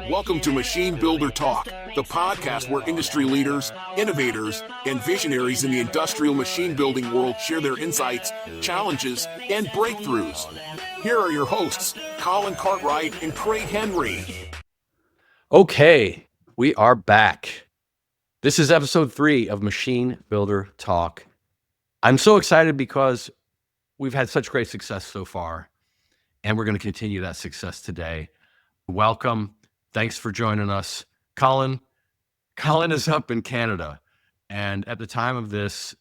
Welcome to Machine Builder Talk, the podcast where industry leaders, innovators, and visionaries in the industrial machine building world share their insights, challenges, and breakthroughs. Here are your hosts, Colin, Cartwright, and Craig Henry. Okay, we are back. This is episode 3 of Machine Builder Talk. I'm so excited because we've had such great success so far, and we're going to continue that success today. Welcome. Thanks for joining us. Colin is up in Canada, and at the time of this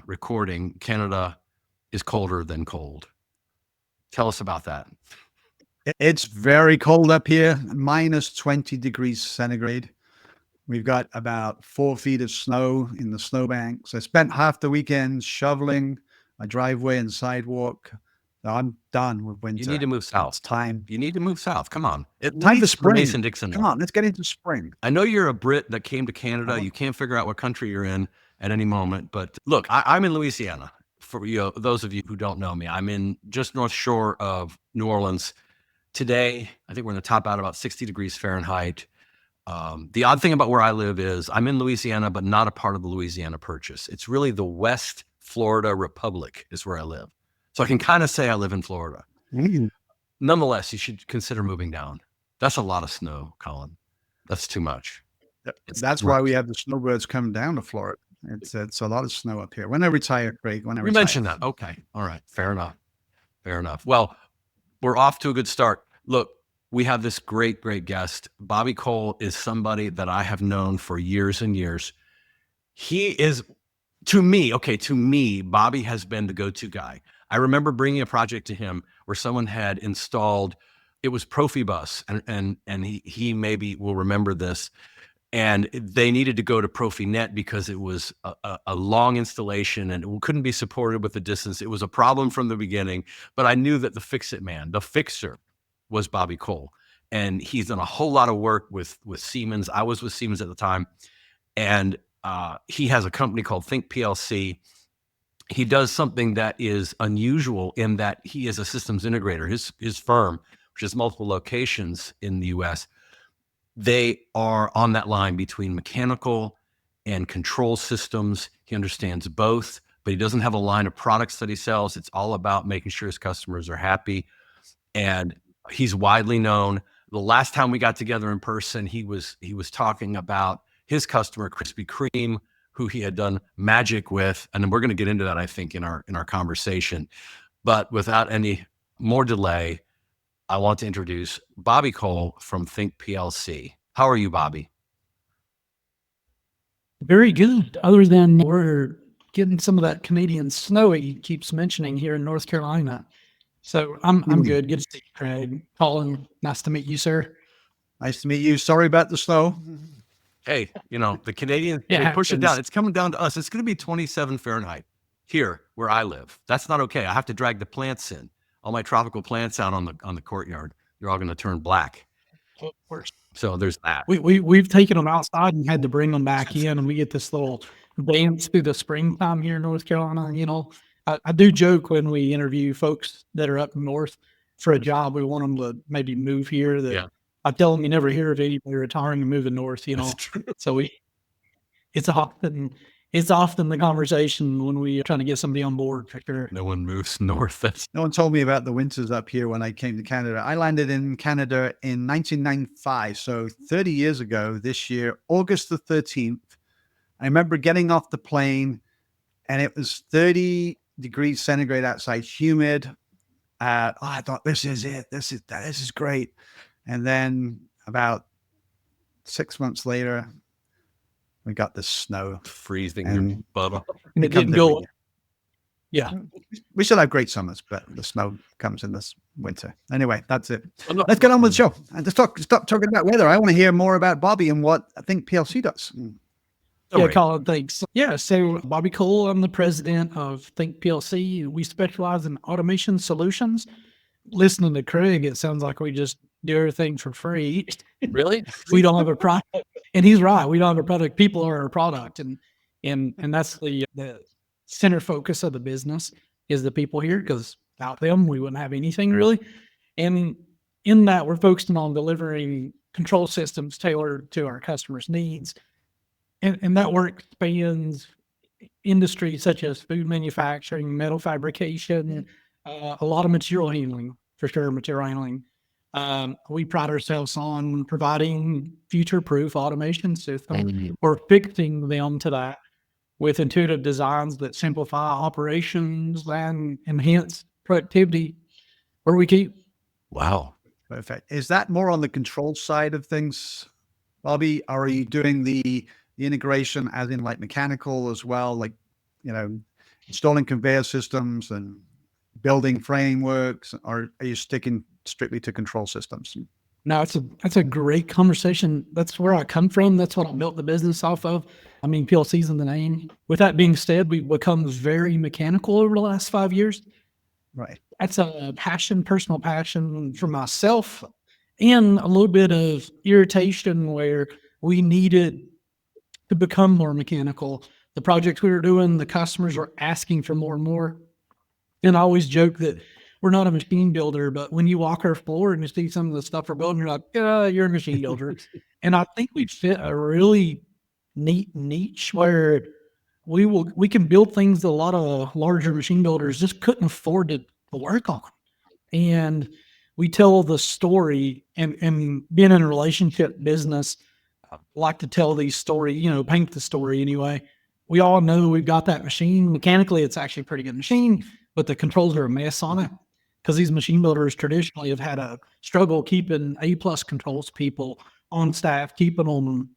recording, Canada is colder than cold. Tell us about that. It's very cold up here, minus 20 degrees centigrade. We've got about 4 feet of snow in the snowbanks. I spent half the weekend shoveling my driveway and sidewalk. I'm done with winter. You need to move south. It's time. You need to move south. Come on. Time for spring. Mason-Dixon. Come on, let's get into spring. I know you're a Brit that came to Canada. You can't figure out what country you're in at any moment. But look, I'm in Louisiana. For those of you who don't know me, I'm in just north shore of New Orleans. Today, I think we're going to top out about 60 degrees Fahrenheit. The odd thing about where I live is I'm in Louisiana, but not a part of the Louisiana Purchase. It's really the West Florida Republic is where I live. So I can kind of say I live in Florida. Nonetheless, you should consider moving down. That's a lot of snow, Colin. That's too much. That's why we have the snowbirds come down to Florida. It's a lot of snow up here. When I retire, Craig, when I retire. You mentioned that. Okay. All right. Fair enough. Well, we're off to a good start. Look, we have this great guest. Bobby Cole is somebody that I have known for years and years. He is, to me, Bobby has been the go-to guy. I remember bringing a project to him where someone had installed, it was Profibus, and he maybe will remember this, and they needed to go to Profinet because it was a long installation and it couldn't be supported with the distance. It was a problem from the beginning, but I knew that the fixer was Bobby Cole. And he's done a whole lot of work with Siemens. I was with Siemens at the time. And he has a company called Think PLC. He does something that is unusual in that he is a systems integrator. His firm, which has multiple locations in the US, they are on that line between mechanical and control systems. He understands both, but he doesn't have a line of products that he sells. It's all about making sure his customers are happy. And he's widely known. The last time we got together in person, he was talking about his customer, Krispy Kreme, who he had done magic with. And then we're going to get into that, I think, in our conversation. But without any more delay, I want to introduce Bobby Cole from Think PLC. How are you, Bobby? Very good. Other than we're getting some of that Canadian snow he keeps mentioning here in North Carolina. So I'm good. Good to see you, Craig. Colin, nice to meet you, sir. Nice to meet you. Sorry about the snow. Hey, the Canadians, they push it down. It's coming down to us. It's going to be 27 Fahrenheit here where I live. That's not okay. I have to drag the plants in. All my tropical plants out on the courtyard. They're all going to turn black. Of course. So there's that. We've taken them outside and had to bring them back in, and we get this little dance through the springtime here in North Carolina. I do joke when we interview folks that are up north for a job, we want them to maybe move here. I tell them you never hear of anybody retiring and moving north, So it's often the conversation when we are trying to get somebody on board. For sure. No one moves north. No one told me about the winters up here when I came to Canada. I landed in Canada in 1995, so 30 years ago this year, August the 13th. I remember getting off the plane, and it was 30 degrees centigrade outside, humid. I thought, this is it. This is great. And then about 6 months later, we got the snow. Freezing your butt off. And it didn't go. Yeah. We still have great summers, but the snow comes in this winter. Anyway, that's it. Let's get on with the show. And stop talking about weather. I want to hear more about Bobby and what I think PLC does. Yeah, Colin, thanks. Yeah, so Bobby Cole, I'm the president of Think PLC. We specialize in automation solutions. Listening to Craig, it sounds like we just do everything for free. Really? We don't have a product. And he's right. We don't have a product. People are our product. And that's the center focus of the business is the people here, because without them, we wouldn't have anything really. And in that we're focusing on delivering control systems tailored to our customers' needs. And that work spans industries such as food manufacturing, metal fabrication, a lot of material handling, for sure, material handling. We pride ourselves on providing future-proof automation systems. We're fixing them to that with intuitive designs that simplify operations and enhance productivity where we keep. Wow. Perfect. Is that more on the control side of things, Bobby? Are you doing the integration as in like mechanical as well, like, installing conveyor systems and building frameworks, or are you sticking strictly to control systems? No, that's a great conversation. That's where I come from. That's what I built the business off of. I mean, PLC's in the name. With that being said, we've become very mechanical over the last 5 years. Right. That's a passion, personal passion for myself, and a little bit of irritation where we needed to become more mechanical. The projects we were doing, the customers were asking for more and more. And I always joke that we're not a machine builder, but when you walk our floor and you see some of the stuff we're building, you're like, yeah, you're a machine builder. And I think we fit a really neat niche where we can build things that a lot of larger machine builders just couldn't afford to work on. And we tell the story, and being in a relationship business, I like to tell these stories, paint the story anyway. We all know we've got that machine. Mechanically, it's actually a pretty good machine, but the controls are a mess on it because these machine builders traditionally have had a struggle keeping A+ controls people on staff, keeping them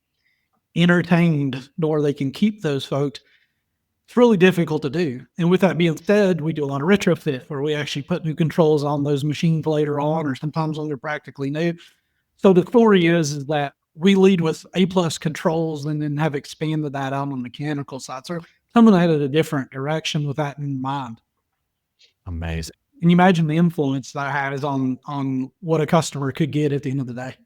entertained to where they can keep those folks. It's really difficult to do. And with that being said, we do a lot of retrofit where we actually put new controls on those machines later on, or sometimes when they're practically new. So the story is that we lead with A+ controls and then have expanded that out on the mechanical side. So coming at it a different direction with that in mind. Amazing. And you imagine the influence that has on what a customer could get at the end of the day.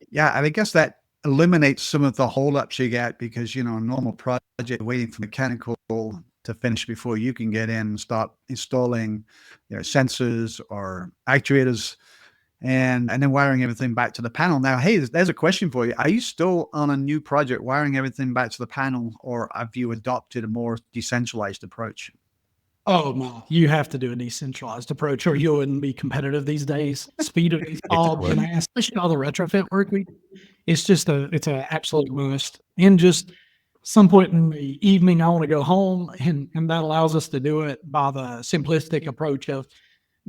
Yeah, and I guess that eliminates some of the holdups you get because, a normal project waiting for mechanical to finish before you can get in and start installing, sensors or actuators and then wiring everything back to the panel. Now, hey, there's a question for you. Are you still on a new project wiring everything back to the panel, or have you adopted a more decentralized approach? Oh, no, you have to do a decentralized approach or you wouldn't be competitive these days. Speed of install, especially all the retrofit work it's an absolute must. And just some point in the evening, I want to go home, and that allows us to do it by the simplistic approach of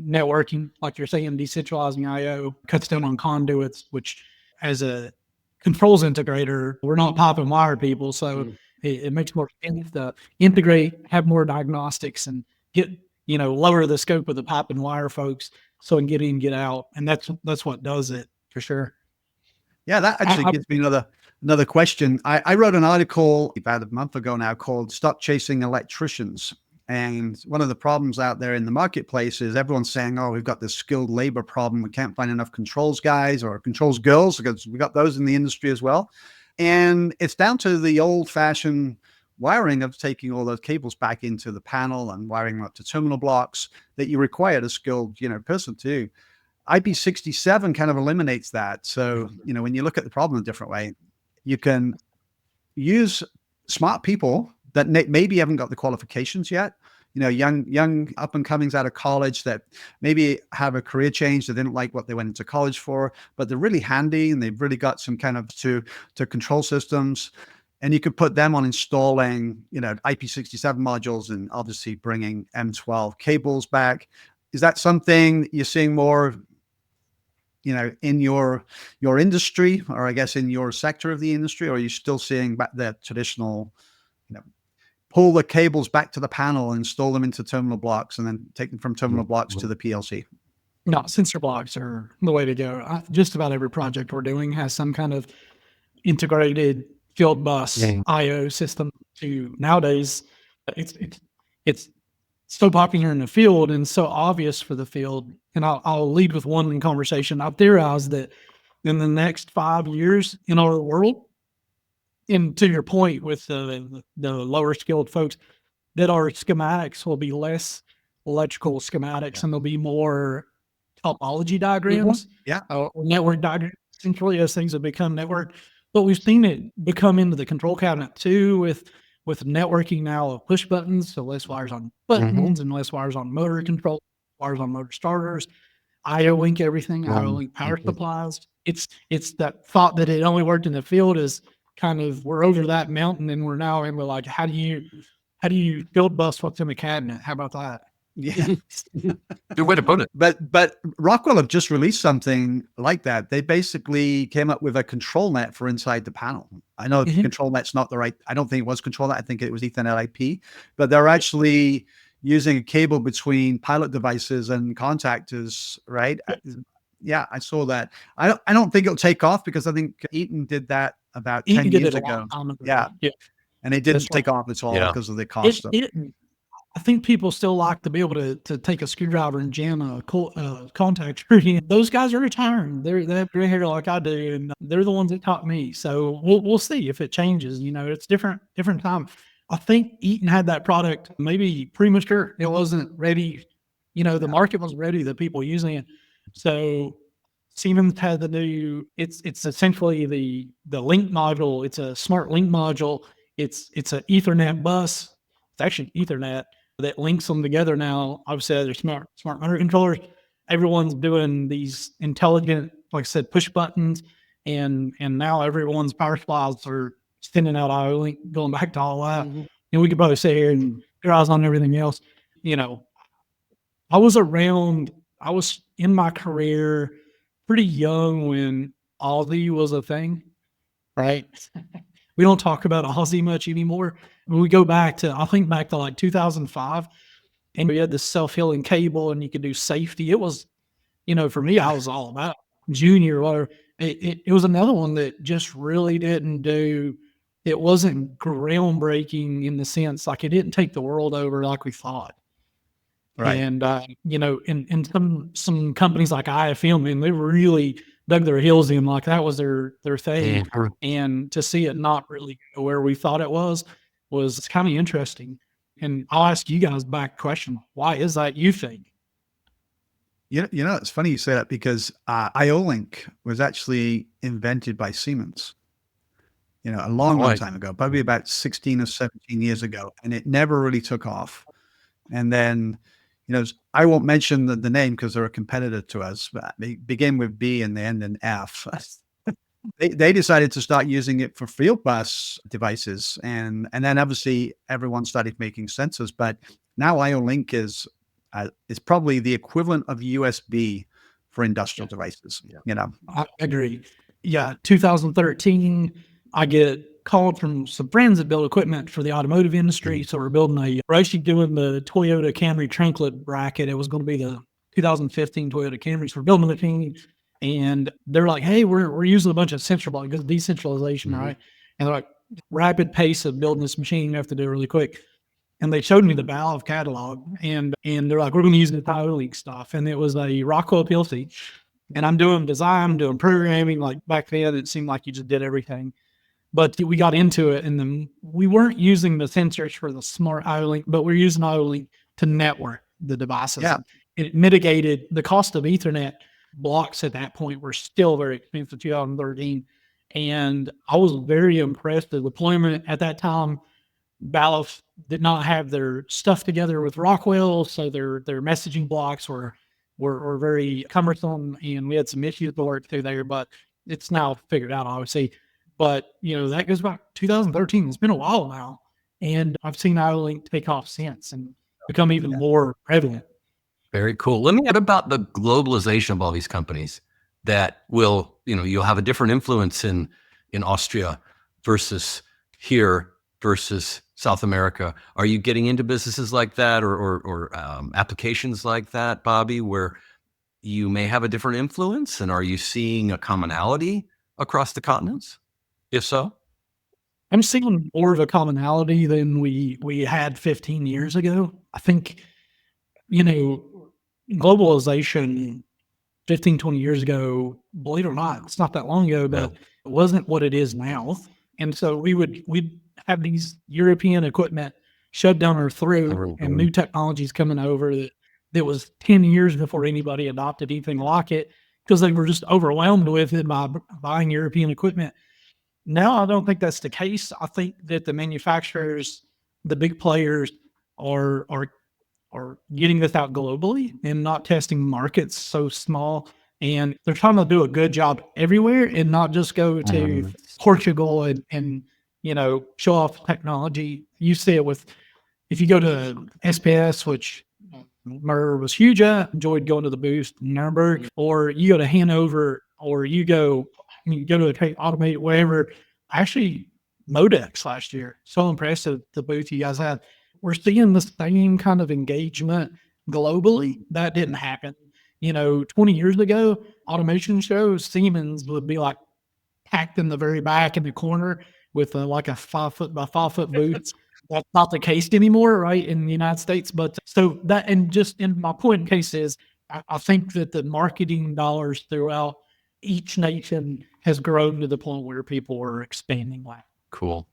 networking, like you're saying, decentralizing I/O, cuts down on conduits, which as a controls integrator, we're not pop and wire people, so it makes more sense to integrate, have more diagnostics, and get lower the scope of the pipe and wire folks so we can get in, get out, and that's what does it for sure. Yeah, that actually gives me another question. I wrote an article about a month ago now called "Stop Chasing Electricians." And one of the problems out there in the marketplace is everyone's saying, oh, we've got this skilled labor problem. We can't find enough controls guys or controls girls, because we got those in the industry as well. And it's down to the old fashioned wiring of taking all those cables back into the panel and wiring them up to terminal blocks that you require a skilled, person to do. IP67 kind of eliminates that. So, when you look at the problem a different way, you can use smart people that maybe haven't got the qualifications yet, young up and comings out of college that maybe have a career change. They didn't like what they went into college for, but they're really handy and they've really got some kind of to control systems. And you could put them on installing, IP67 modules and obviously bringing M12 cables back. Is that something you're seeing more, in your industry, or I guess in your sector of the industry, or are you still seeing back the traditional, pull the cables back to the panel, install them into terminal blocks, and then take them from terminal blocks to the PLC? No, sensor blocks are the way to go. Just about every project we're doing has some kind of integrated field bus I/O system. To nowadays, it's so popular in the field and so obvious for the field. And I'll lead with one conversation. I theorize that in the next 5 years in our world, and to your point with the lower skilled folks, that our schematics will be less electrical schematics and they'll be more topology diagrams, Yeah. or network diagrams. Essentially, as things have become network, but we've seen it become into the control cabinet too, with networking now of push buttons, so less wires on buttons and less wires on motor control, wires on motor starters. IO link everything, IO link power supplies. It's that thought that it only worked in the field is kind of, we're over that mountain and we're now in, we're like, how do you field bus what's in the cabinet? How about that? Yeah. Good way to put it. But Rockwell have just released something like that. They basically came up with a control net for inside the panel. I know control net's not the right, I don't think it was control net. I think it was Ethernet IP, but they're actually using a cable between pilot devices and contactors, right? Yeah, I saw that. I don't think it'll take off because I think Eaton did that about 10 years ago. Yeah. And it didn't take off at all because of the cost of it. I think people still like to be able to take a screwdriver and jam a contactor in. Those guys are retiring. They have gray hair like I do, and they're the ones that taught me. So we'll see if it changes. It's different time. I think Eaton had that product maybe premature. It wasn't ready. The market wasn't ready. The people using it. So Siemens had the new. It's essentially the link module. It's a smart link module. It's an Ethernet bus. It's actually Ethernet that links them together now. Obviously, they're smart motor controllers. Everyone's doing these intelligent, like I said, push buttons, and now everyone's power supplies are sending out IO link, going back to all that. And we could probably sit here and your eyes on everything else. I was in my career pretty young when Aussie was a thing, right? We don't talk about Aussie much anymore. When we go back to, I think back to like 2005, and we had this self-healing cable and you could do safety. It was, for me, I was all about Junior or whatever. It was another one that just really didn't do, it wasn't groundbreaking in the sense, like it didn't take the world over like we thought. Right. And, in some companies like IFM, and they really dug their heels in, like that was their thing. And to see it not really go where we thought it was kind of interesting. And I'll ask you guys back a question. Why is that, you think? It's funny you say that because IO-Link was actually invented by Siemens, a long time ago, probably about 16 or 17 years ago. And it never really took off. And then, I won't mention the name because they're a competitor to us, but they begin with B and they end in F. They decided to start using it for field bus devices. And then obviously everyone started making sensors, but now IO-Link is probably the equivalent of USB for industrial devices. I agree. Yeah. 2013, I get called from some friends that build equipment for the automotive industry. So we're actually doing the Toyota Camry Trinklet bracket. It was going to be the 2015 Toyota Camrys. We're building a machine, and they're like, hey, we're using a bunch of sensor blocks because decentralization, right? And they're like, rapid pace of building this machine, you have to do it really quick. And they showed me the valve catalog, and they're like, we're going to use the IO-Link stuff. And it was a Rockwell PLC. And I'm doing design, doing programming. Like back then, it seemed like you just did everything. But we got into it, and then we weren't using the sensors for the smart IO-Link, but we're using IO-Link to network the devices. Yeah. It mitigated the cost of Ethernet blocks at that point were still very expensive, 2013. And I was very impressed. The deployment at that time, Balluff did not have their stuff together with Rockwell, so their messaging blocks were very cumbersome, and we had some issues to work through there, but it's now figured out, obviously. But, that goes back 2013. It's been a while now. And I've seen IO-Link take off since and become even more prevalent. Very cool. Let me add about the globalization of all these companies that will, you'll have a different influence in Austria versus here versus South America. Are you getting into businesses like that or applications like that, Bobby, where you may have a different influence? And are you seeing a commonality across the continents? If so? I'm seeing more of a commonality than we had 15 years ago. I think, globalization 15, 20 years ago, believe it or not, it's not that long ago, but it wasn't what it is now. And so we'd have these European equipment shoved down our throat and new technologies coming over that that was 10 years before anybody adopted anything like it because they were just overwhelmed with it by buying European equipment. Now, I don't think that's the case. I think that the manufacturers, the big players, are getting this out globally and not testing markets so small. And they're trying to do a good job everywhere and not just go to Portugal and show off technology. You see it with, if you go to SPS, which Murr was huge at, enjoyed going to the booth in Nuremberg, or you go to Hanover, or you go to a Automate, wherever. Actually, Modex last year, so impressive, the booth you guys had. We're seeing the same kind of engagement globally. That didn't happen. 20 years ago, automation shows, Siemens would be like packed in the very back in the corner with like a 5 foot by 5 foot booth. That's not the case anymore, right, in the United States. But so that, and just in my point in case is, I think that the marketing dollars throughout each nation has grown to the point where people are expanding that. Cool.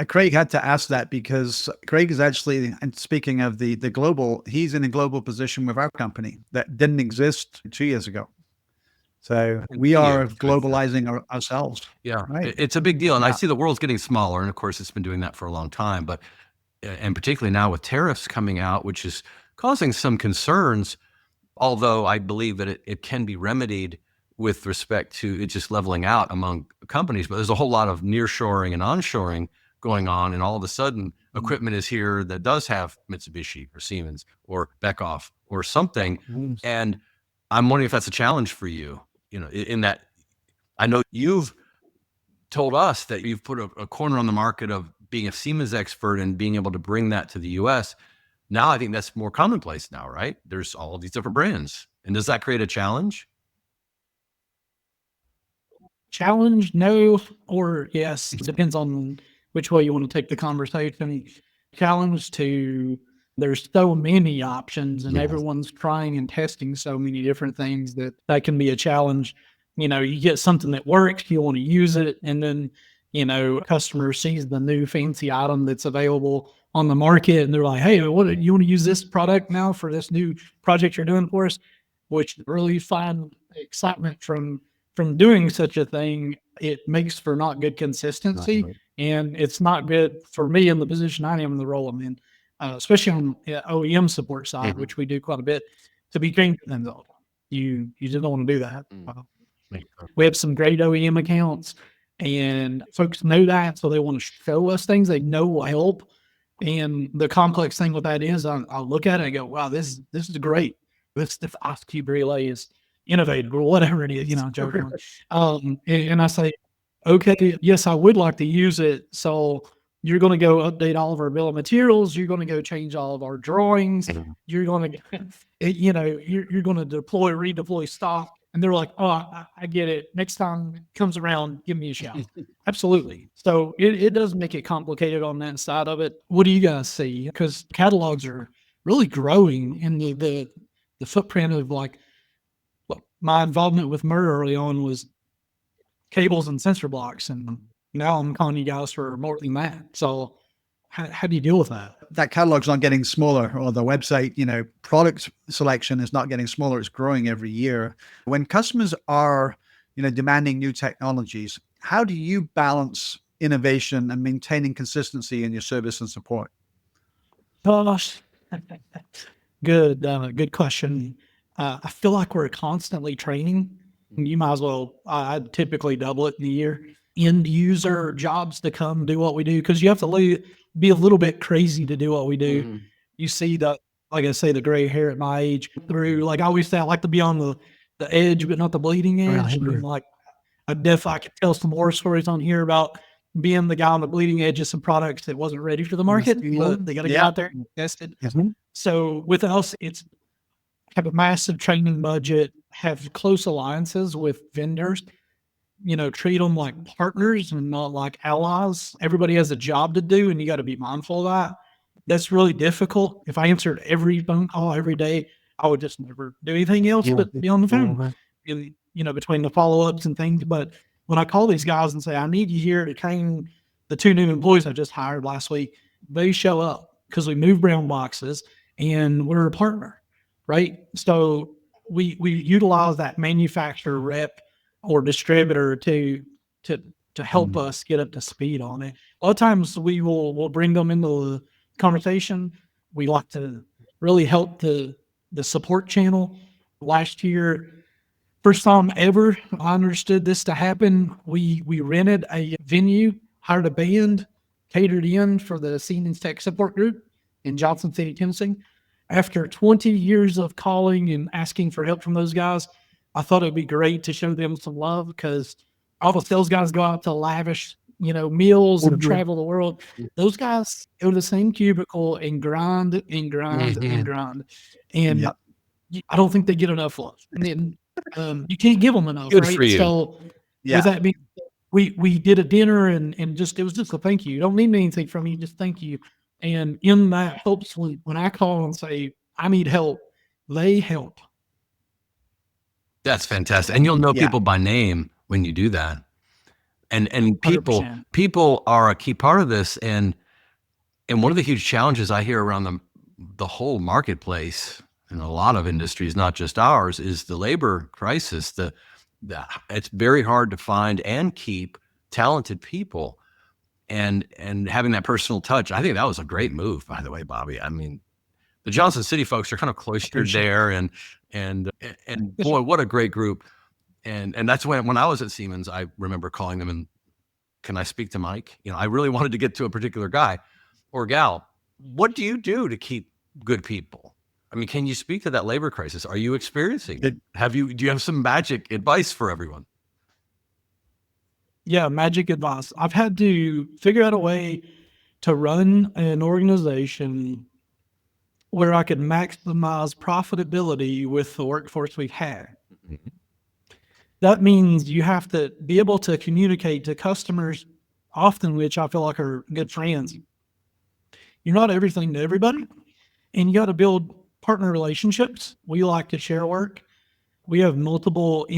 Craig had to ask that because Craig is actually, and speaking of the global, he's in a global position with our company that didn't exist 2 years ago. So we are globalizing ourselves. Yeah, right? It's a big deal. And I see the world's getting smaller. And of course, it's been doing that for a long time. But, and particularly now with tariffs coming out, which is causing some concerns, although I believe that it can be remedied with respect to it just leveling out among companies. But there's a whole lot of nearshoring and onshoring going on. And all of a sudden, equipment is here that does have Mitsubishi or Siemens or Beckhoff or something. And I'm wondering if that's a challenge for you. In that, I know you've told us that you've put a corner on the market of being a Siemens expert and being able to bring that to the US. Now, I think that's more commonplace now, right? There's all of these different brands. And does that create a challenge? Challenge, no, or yes. It depends on which way you want to take the conversation. Challenge to, there's so many options and everyone's trying and testing so many different things that can be a challenge. You get something that works, you want to use it, and then, customer sees the new fancy item that's available on the market and they're like, hey, what, you want to use this product now for this new project you're doing for us? Which really find excitement from doing such a thing. It makes for not good consistency, and it's not good for me in the position I am in, the role I'm in, especially on the OEM support side, which we do quite a bit, to be changing things all the time. You just don't want to do that. We have some great OEM accounts, and folks know that, so they want to show us things they know will help. And the complex thing with that is, I'll look at it and go, wow, this is great. This ice cube relay is innovative or whatever it is, joking. And I say, okay, yes, I would like to use it. So you're going to go update all of our bill of materials. You're going to go change all of our drawings. You're going to, you're going to redeploy stock. And they're like, oh, I get it. Next time it comes around, give me a shout. Absolutely. So it does make it complicated on that side of it. What do you guys see? Because catalogs are really growing, and the footprint of, like, my involvement with Murr early on was cables and sensor blocks, and now I'm calling you guys for more than that. So how do you deal with that? That catalog's not getting smaller, or the website, product selection is not getting smaller. It's growing every year. When customers are, demanding new technologies, how do you balance innovation and maintaining consistency in your service and support? Gosh, good question. I feel like we're constantly training. You might as well, I'd typically double it in a year. End user jobs to come do what we do, because you have to be a little bit crazy to do what we do. You see like I say, the gray hair at my age through, like I always say, I like to be on the edge, but not the bleeding edge. And like, I could tell some more stories on here about being the guy on the bleeding edge of some products that wasn't ready for the market, but they got to get out there and test it. So with us, it's have a massive training budget, have close alliances with vendors, treat them like partners and not like allies. Everybody has a job to do, and you got to be mindful of that. That's really difficult. If I answered every phone call every day, I would just never do anything else but be on the phone, between the follow-ups and things. But when I call these guys and say, I need you here to train the 2 new employees I just hired last week, they show up because we move brown boxes and we're a partner, right? So we utilize that manufacturer rep or distributor to help us get up to speed on it. A lot of times we'll bring them into the conversation. We like to really help the support channel. Last year, first time ever I understood this to happen, we rented a venue, hired a band, catered in for the Siemens Tech Support Group in Johnson City, Tennessee. After 20 years of calling and asking for help from those guys, I thought it'd be great to show them some love, because all the sales guys go out to lavish, meals and travel the world. Those guys go to the same cubicle and grind and grind and grind. And I don't think they get enough love. And then you can't give them enough, Good right? for you. So with that being, we did a dinner and just, it was just a thank you. You don't need anything from me, just thank you. And in that helps when I call and say, I need help, they help. That's fantastic. And you'll know people by name when you do that. And people 100%. people are a key part of this. And one of the huge challenges I hear around the whole marketplace in a lot of industries, not just ours, is the labor crisis. It's very hard to find and keep talented people, and having that personal touch. I think that was a great move, by the way, Bobby. I mean, the Johnson City folks are kind of cloistered there, and boy, what a great group. And that's when I was at Siemens, I remember calling them and, can I speak to Mike? I really wanted to get to a particular guy or gal. What do you do to keep good people? I mean, can you speak to that labor crisis? Are you experiencing it? Do you have some magic advice for everyone? Yeah, magic advice. I've had to figure out a way to run an organization where I could maximize profitability with the workforce we've had. Mm-hmm. That means you have to be able to communicate to customers, often which I feel like are good friends. You're not everything to everybody, and you got to build partner relationships. We like to share work. We have multiple other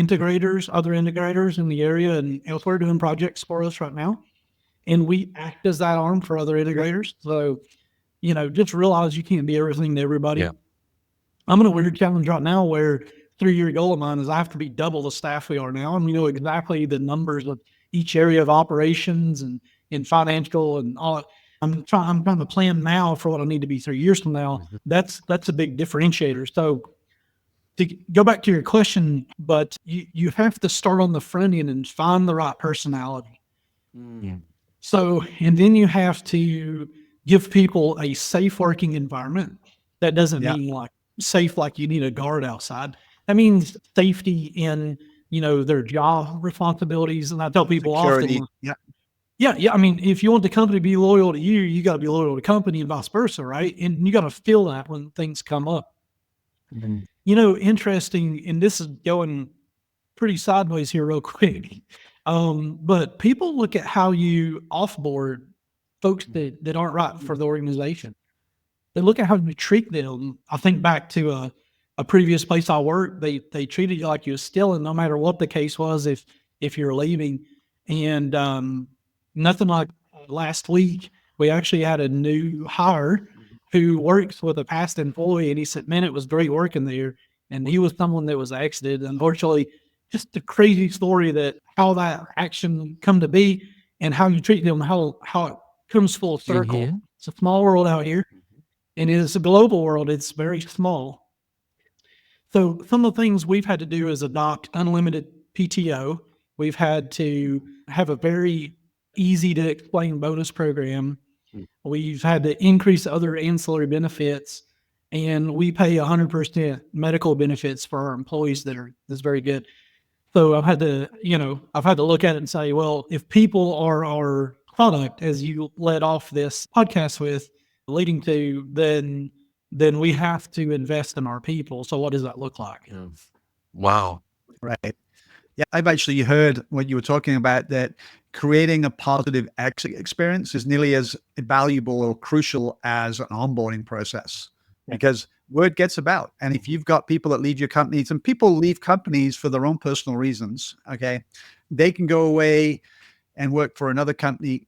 integrators in the area and elsewhere doing projects for us right now. And we act as that arm for other integrators. So, just realize you can't be everything to everybody. Yeah. I'm in a weird challenge right now where 3-year goal of mine is I have to be double the staff we are now. And we know exactly the numbers of each area of operations and financial and all. I'm trying to plan now for what I need to be 3 years from now. Mm-hmm. That's a big differentiator. So to go back to your question, but you have to start on the front end and find the right personality. Mm. So, and then you have to give people a safe working environment. That doesn't mean like safe, like you need a guard outside. That means safety in, their job responsibilities. And I tell people Security. often, yeah. I mean, if you want the company to be loyal to you, you got to be loyal to the company and vice versa, right? And you got to feel that when things come up. Mm-hmm. Interesting, and this is going pretty sideways here real quick. But people look at how you offboard folks that aren't right for the organization. They look at how you treat them. I think back to a previous place I worked, they treated you like you were stealing, no matter what the case was, if you're leaving. And nothing like last week, we actually had a new hire who works with a past employee, and he said, man, it was great working there. And he was someone that was exited. Unfortunately, just a crazy story that how that action come to be and how you treat them, how it comes full circle. Mm-hmm. It's a small world out here, and it is a global world. It's very small. So some of the things we've had to do is adopt unlimited PTO. We've had to have a very easy to explain bonus program. We've had to increase other ancillary benefits, and we pay 100% medical benefits for our employees that's very good. So I've had to look at it and say, well, if people are our product, as you led off this podcast with leading to, then we have to invest in our people. So what does that look like? Yeah. Wow. Right. Yeah, I've actually heard what you were talking about, that creating a positive exit experience is nearly as valuable or crucial as an onboarding process, because word gets about. And if you've got people that leave your companies, and people leave companies for their own personal reasons, okay, they can go away and work for another company.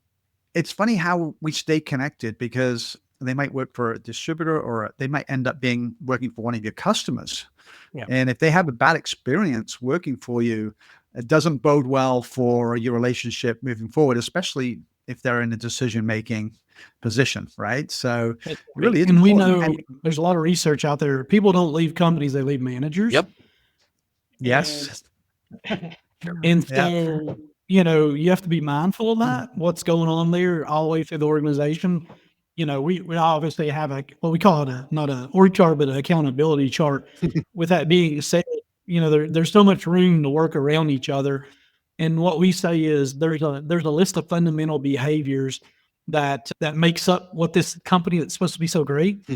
It's funny how we stay connected, because they might work for a distributor, or they might end up working for one of your customers. Yeah. And if they have a bad experience working for you, it doesn't bode well for your relationship moving forward, especially if they're in a decision-making position, right? So really, it's and we important. know there's a lot of research out there. People don't leave companies, they leave managers. Yep. Yes. And Yeah. so, you have to be mindful of that, what's going on there all the way through the organization. We obviously have what we call it not a org chart, but an accountability chart. With that being said, there's so much room to work around each other. And what we say is there's a list of fundamental behaviors that makes up what this company that's supposed to be so great.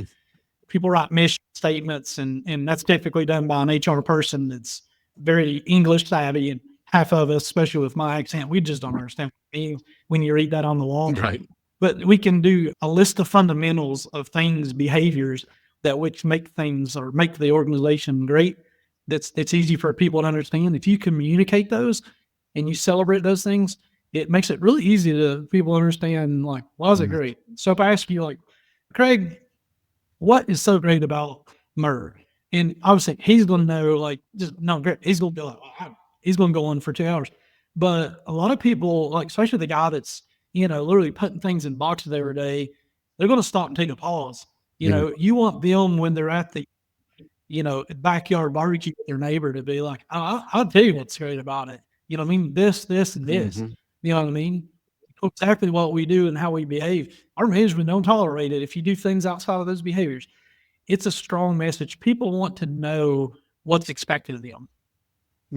People write mission statements, and that's typically done by an HR person that's very English savvy, and half of us, especially with my accent, we just don't understand what it means when you read that on the wall. Right. But we can do a list of fundamentals of things, behaviors that which make things or make the organization great. That's easy for people to understand. If you communicate those and you celebrate those things, it makes it really easy to people understand, like, why is it great? So if I ask you, like, Craig, what is so great about Murr? And obviously he's going to know, like, just no, great. He's going to be like, wow. He's going to go on for 2 hours. But a lot of people, like, especially the guy that's, literally putting things in boxes every day, they're going to stop and take a pause. You want them when they're at the, backyard barbecue with their neighbor to be like, oh, I'll tell you what's great about it. You know what I mean? This, and this. You know what I mean? Exactly what we do and how we behave. Our management don't tolerate it if you do things outside of those behaviors. It's a strong message. People want to know what's expected of them.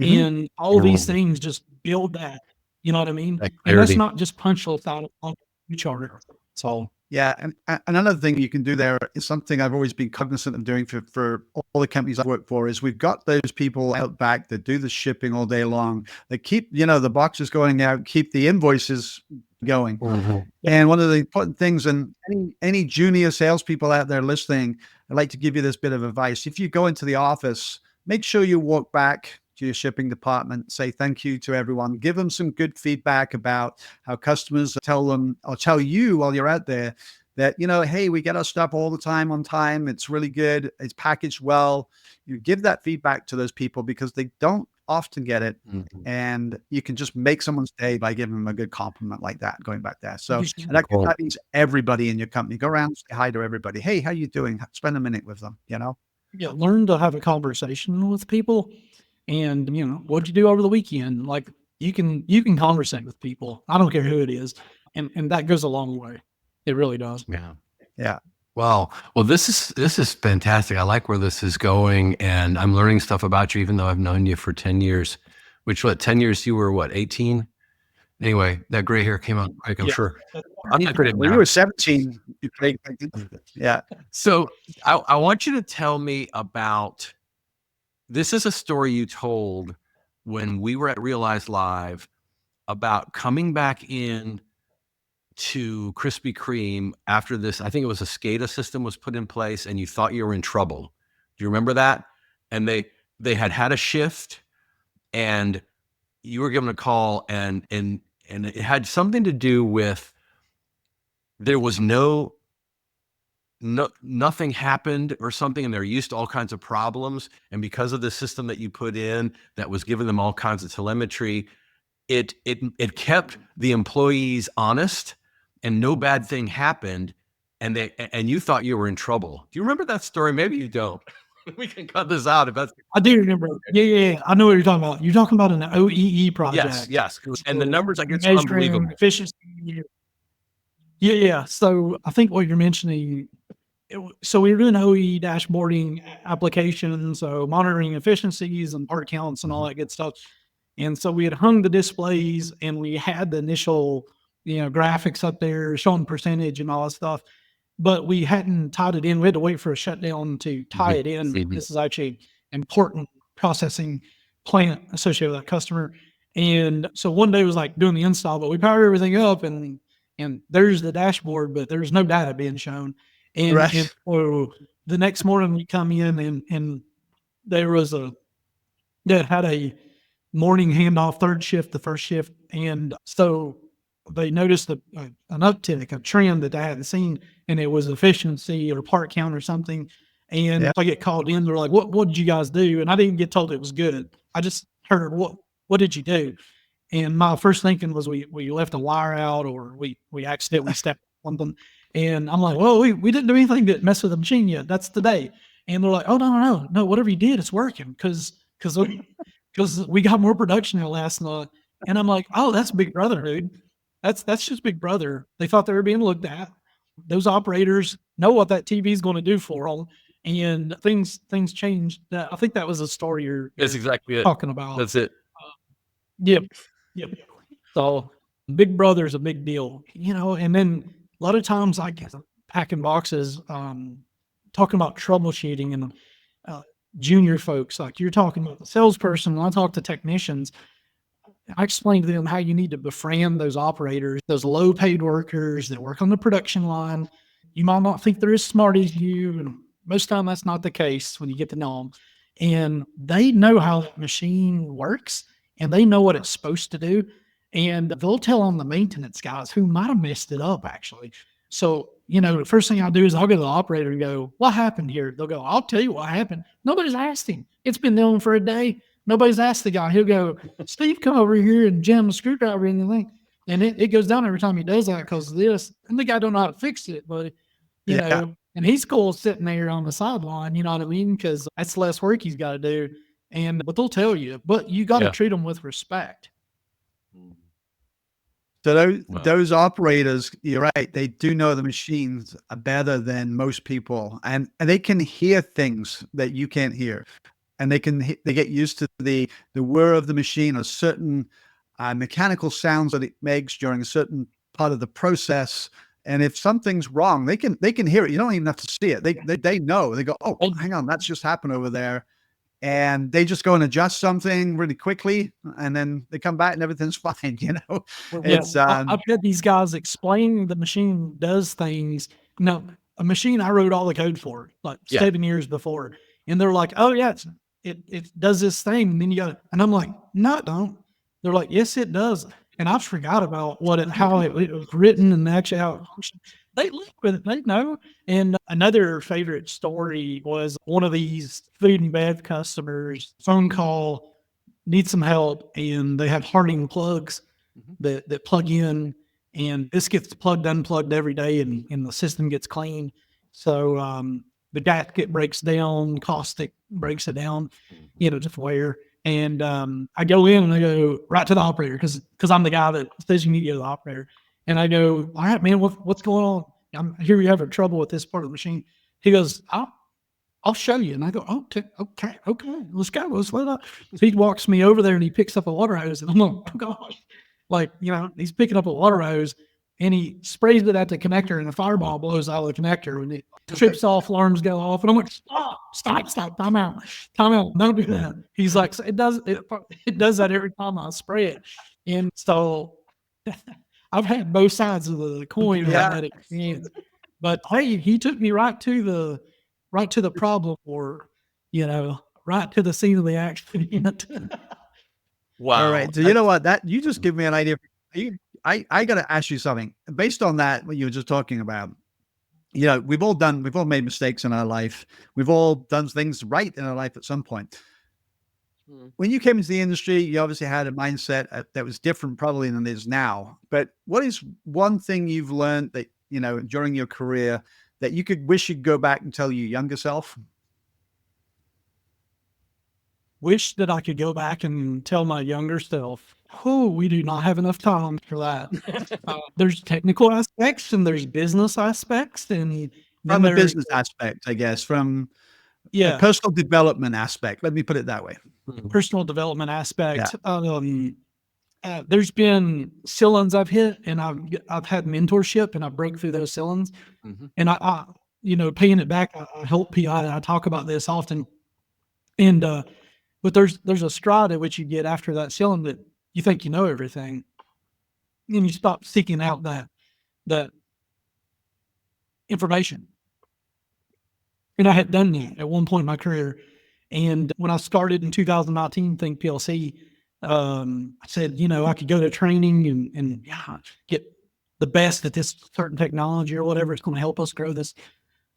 And all these things just build that. You know what I mean? And that's not just punch lists out on the charter. So Yeah. And another thing you can do there is something I've always been cognizant of doing for all the companies I work for, is we've got those people out back that do the shipping all day long, that keep, the boxes going out, keep the invoices going. And one of the important things, and any junior salespeople out there listening, I'd like to give you this bit of advice. If you go into the office, make sure you walk back to your shipping department, say thank you to everyone, give them some good feedback about how customers tell them or tell you while you're out there that, hey, we get our stuff all the time on time. It's really good. It's packaged well. You give that feedback to those people because they don't often get it. And you can just make someone's day by giving them a good compliment like that, going back there. So and that means everybody in your company. Go around and say hi to everybody. Hey, how you doing? Spend a minute with them, Yeah, learn to have a conversation with people. And, what'd you do over the weekend? Like, you can conversate with people. I don't care who it is. And that goes a long way. It really does. Yeah. Yeah. Well, this is fantastic. I like where this is going, and I'm learning stuff about you, even though I've known you for 10 years, 10 years, you were 18? Anyway, that gray hair came out quick, I'm sure. I'm not great at When you were 17, you played. Yeah. So I want you to tell me about, this is a story you told when we were at Realize Live about coming back in to Krispy Kreme after this. I think it was a SCADA system was put in place, and you thought you were in trouble. Do you remember that? And they had a shift, and you were given a call, and it had something to do with there was nothing happened or something, and they're used to all kinds of problems. And because of the system that you put in that was giving them all kinds of telemetry, it kept the employees honest, and no bad thing happened. And you thought you were in trouble. Do you remember that story? Maybe you don't. We can cut this out if that's. I do remember. Yeah. I know what you're talking about. You're talking about an OEE project. Yes. And the numbers, I guess, are measuring unbelievable. efficiency. Yeah. So I think what you're mentioning, so we were doing OE dashboarding applications, so monitoring efficiencies and part counts and all that good stuff. And so we had hung the displays, and we had the initial, graphics up there showing percentage and all that stuff, but we hadn't tied it in. We had to wait for a shutdown to tie it in. This is actually an important processing plant associated with that customer. And so one day it was like doing the install, but we powered everything up, and there's the dashboard, but there's no data being shown. And, Right. and the next morning we come in, and there was that had a morning handoff, third shift, the first shift. And so they noticed an uptick, a trend that they hadn't seen, and it was efficiency or part count or something. And I get called in, they're like, what did you guys do? And I didn't get told it was good. I just heard, what did you do? And my first thinking was we left a wire out, or we accidentally stepped on something. And I'm like, well, we didn't do anything to mess with the machine yet. That's today. And they're like, oh, no, whatever you did, it's working. Because we got more production than last night. And I'm like, oh, that's Big Brother, dude. That's just Big Brother. They thought they were being looked at. Those operators know what that TV is going to do for them. And things changed. I think that was a story you're That's exactly it. talking about. That's it. Yep. So Big Brother is a big deal, and then a lot of times I get packing boxes, talking about troubleshooting and junior folks, like you're talking about the salesperson. When I talk to technicians, I explain to them how you need to befriend those operators, those low paid workers that work on the production line. You might not think they're as smart as you, and most of the time that's not the case when you get to know them. And they know how that machine works, and they know what it's supposed to do. And they'll tell on the maintenance guys who might have messed it up, actually. So, the first thing I'll do is I'll go to the operator and go, what happened here? They'll go, I'll tell you what happened. Nobody's asked him. It's been known for a day. Nobody's asked the guy. He'll go, Steve, come over here and jam a screwdriver in the thing. And it goes down every time he does that because of this. And the guy don't know how to fix it, but, you know, and he's cool sitting there on the sideline, you know what I mean? Because that's less work he's got to do. But they'll tell you, but you got to treat them with respect. So those operators, you're right, they do know the machines better than most people, and they can hear things that you can't hear, and they get used to the whir of the machine, or certain mechanical sounds that it makes during a certain part of the process. And if something's wrong, they can hear it. You don't even have to see it. They know. They go, oh, hang on, that's just happened over there. And they just go and adjust something really quickly, and then they come back and everything's fine, It's I've had these guys explain the machine does things. No, a machine I wrote all the code for, like 7 years before. And they're like, oh yeah, it does this thing. And then you got, and I'm like, no, it don't. They're like, yes, it does. And I forgot about how it was written and actually how it functions. They live with it. They know. And another favorite story was one of these food and bev customers, phone call, need some help, and they have Harding plugs that plug in, and this gets plugged, unplugged every day, and the system gets cleaned. So the gasket breaks down, caustic breaks it down, just wear. And I go in and I go right to the operator because I'm the guy that says you need to go to the operator. And I go, all right, man, what's going on? I hear you having trouble with this part of the machine. He goes, I'll show you. And I go, oh, okay, let's go. Let's let up. So he walks me over there and he picks up a water hose. And I'm like, oh gosh. Like, he's picking up a water hose and he sprays it at the connector and the fireball blows out of the connector and it trips off, alarms go off. And I'm like, stop, time out. Don't do that. He's like, it does that every time I spray it. And so I've had both sides of the coin with that experience. But hey, he took me right to the problem, or right to the scene of the accident. Wow. All right. So you know what? That you just give me an idea. I got to ask you something based on that. What you were just talking about. We've all made mistakes in our life. We've all done things right in our life at some point. When you came into the industry, you obviously had a mindset that was different probably than it is now. But what is one thing you've learned that, during your career that you could wish you'd go back and tell your younger self? Wish that I could go back and tell my younger self, oh, we do not have enough time for that. There's technical aspects and there's business aspects. And from a business aspect, I guess, from a personal development aspect. Let me put it that way. Personal development aspect. There's been ceilings I've hit, and I've had mentorship, and I break through those ceilings. And I paying it back. I help PI. I talk about this often. And but there's a stride at which you get after that ceiling that you think you know everything, and you stop seeking out that information. And I had done that at one point in my career. And when I started in 2019, Think PLC, I said, I could go to training and get the best at this certain technology or whatever. It's going to help us grow this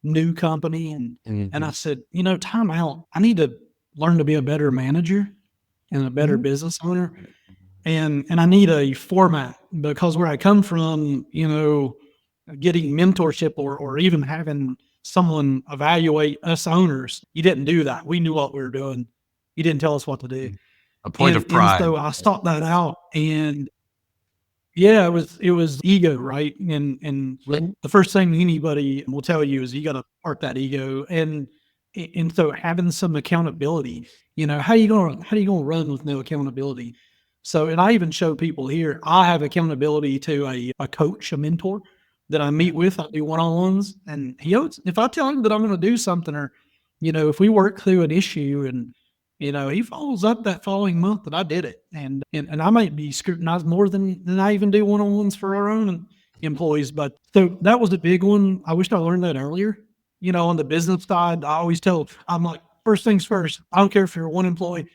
new company. And I said, time out. I need to learn to be a better manager and a better business owner. And I need a format, because where I come from, getting mentorship or even having someone evaluate us owners, you didn't do that. We knew what we were doing. You didn't tell us what to do. A point of pride. And so I sought that out, and it was ego, right? And the first thing anybody will tell you is you got to park that ego, and so having some accountability. How you gonna run with no accountability? So, and I even show people here, I have accountability to a coach, a mentor that I meet with. I do one-on-ones, and if I tell him that I'm going to do something, or if we work through an issue, and he follows up that following month that I did it, and I might be scrutinized more than I even do one-on-ones for our own employees. But so that was a big one. I wish I learned that earlier. On the business side, I'm like, first things first. I don't care if you're one employee.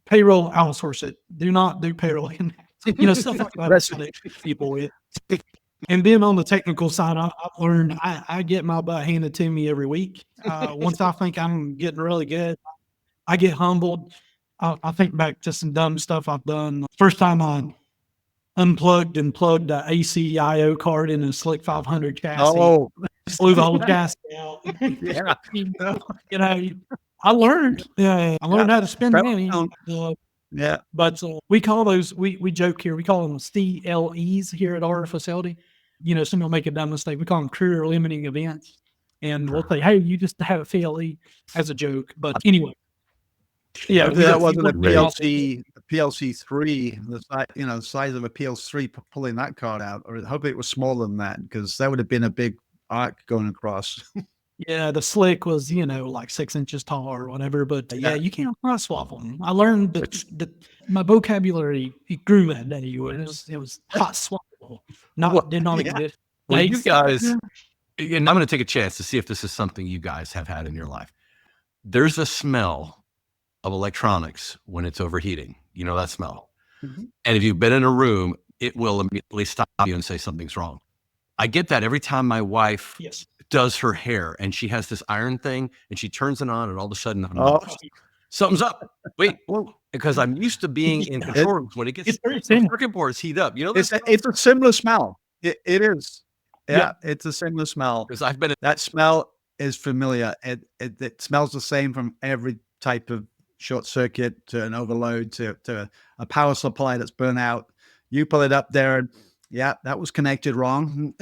Payroll, outsource it. Do not do payroll. Stuff like that. That's what people with. And then on the technical side, I've learned I get my butt handed to me every week. Once I think I'm getting really good, I get humbled. I think back to some dumb stuff I've done. First time I unplugged and plugged the ACIO card in a Slick 500 chassis. Blew the whole chassis out. I learned. I learned how to spend money. But we call those, we joke here, we call them CLEs here at our facility. Somebody will make a dumb mistake. We call them career limiting events. And we'll say, hey, you just have a CLE as a joke. But anyway. Yeah. That wasn't a PLC, PLC 3, the size of a PLC 3 pulling that card out. Or I hope it was smaller than that, because that would have been a big arc going across. Yeah, the Slick was, like 6 inches tall or whatever. But you can't cross swap them. I learned that my vocabulary grew that day. It was hot swappable. Did not exist. Well, you guys, and I'm going to take a chance to see if this is something you guys have had in your life. There's a smell of electronics when it's overheating. You know that smell. Mm-hmm. And if you've been in a room, it will immediately stop you and say something's wrong. I get that every time my wife does her hair, and she has this iron thing, and she turns it on, and all of a sudden, something's up. Wait, because I'm used to being in control rooms when it gets the circuit boards heat up. It's a similar smell. It is. Yeah, it's a similar smell. Because I've been that smell is familiar. It smells the same from every type of short circuit to an overload to a power supply that's burnt out. You pull it up there, and that was connected wrong.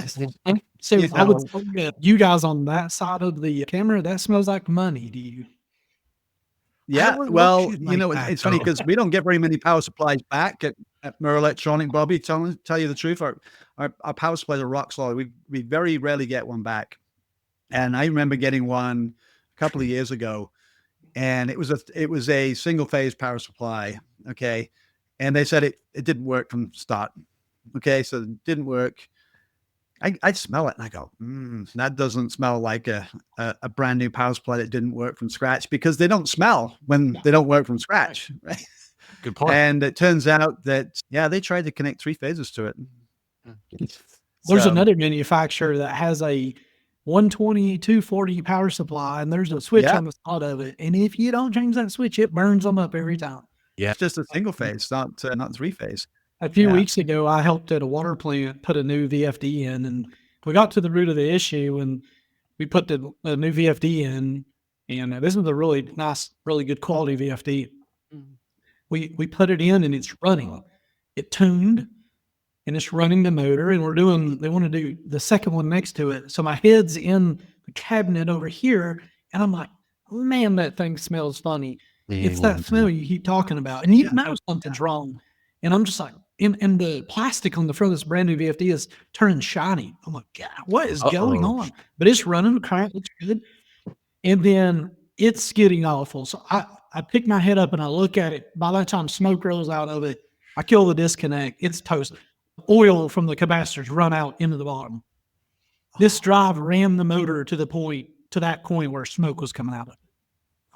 So I would say you guys on that side of the camera, that smells like money to you. Yeah, well, it's funny because we don't get very many power supplies back at Mirror Electronic, Bobby. Tell you the truth, our power supplies are rock solid. We very rarely get one back. And I remember getting one a couple of years ago, and it was a single phase power supply. Okay. And they said it didn't work from start. Okay. So it didn't work. I smell it and I go, that doesn't smell like a brand new power supply that didn't work from scratch, because they don't smell when they don't work from scratch. Right. Good point. And it turns out that, they tried to connect 3 phases to it. There's another manufacturer that has a 120, 240 power supply, and there's a switch on the side of it. And if you don't change that switch, it burns them up every time. Yeah. It's just a single phase, not 3 phase. A few weeks ago, I helped at a water plant put a new VFD in, and we got to the root of the issue, and we put the new VFD in, and this is a really nice, really good quality VFD. We put it in, and it's running. It tuned, and it's running the motor, and they want to do the second one next to it. So my head's in the cabinet over here, and I'm like, man, that thing smells funny. It's that smell you keep talking about, and you know something's wrong. And I'm just like, and the plastic on the front of this brand new VFD is turning shiny. I'm like, God, what is going on? But it's running, current looks good. And then it's getting awful. So I pick my head up and I look at it. By that time smoke rolls out of it, I kill the disconnect. It's toast. Oil from the capacitors run out into the bottom. This drive rammed the motor to that point where smoke was coming out of it.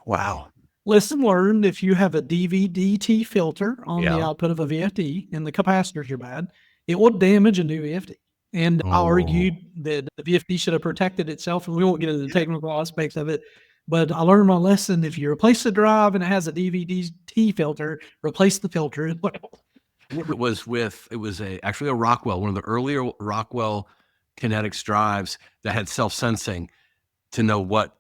Wow. lesson learned, if you have a DVD-T filter on the Yeah. output of a VFD and the capacitors are bad, it will damage a new VFD. And I Oh. argued that the VFD should have protected itself, and we won't get into the technical aspects of it. But I learned my lesson. If you replace the drive and it has a DVD-T filter, replace the filter as well. It was actually a Rockwell, one of the earlier Rockwell Kinetics drives that had self-sensing to know what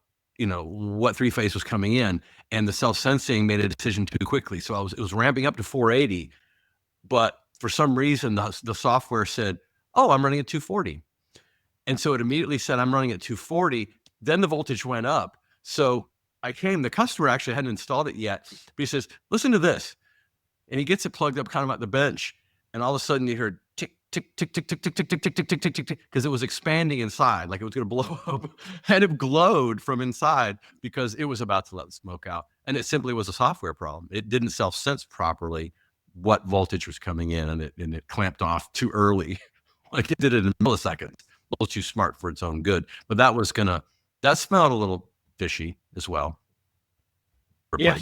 three-phase was coming in, and the self-sensing made a decision too quickly. So it was ramping up to 480, but for some reason the software said, "Oh, I'm running at 240," and so it immediately said, "I'm running at 240." Then the voltage went up. So the customer actually hadn't installed it yet, but he says, "Listen to this," and he gets it plugged up kind of at the bench, and all of a sudden you heard tick, tick, tick, tick, tick, tick, tick, tick, tick, tick, tick, tick, tick, tick, because it was expanding inside, like it was going to blow up, and it glowed from inside because it was about to let the smoke out, and it simply was a software problem. It didn't self-sense properly what voltage was coming in, and it clamped off too early, like it did it in milliseconds. A little too smart for its own good, but that smelled a little fishy as well. Yeah.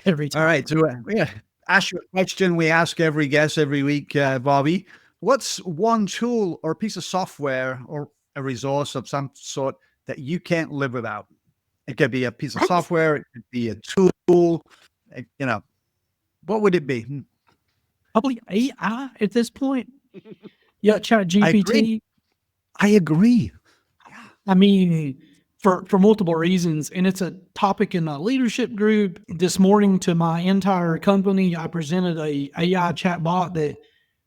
Every time. All right. So ask you a question we ask every guest every week, Bobby. What's one tool or piece of software or a resource of some sort that you can't live without? It could be a piece of software. It could be a tool. What would it be? Probably AI at this point. Yeah, ChatGPT. I agree. I mean, for multiple reasons, and it's a topic in my leadership group. This morning to my entire company, I presented a AI chatbot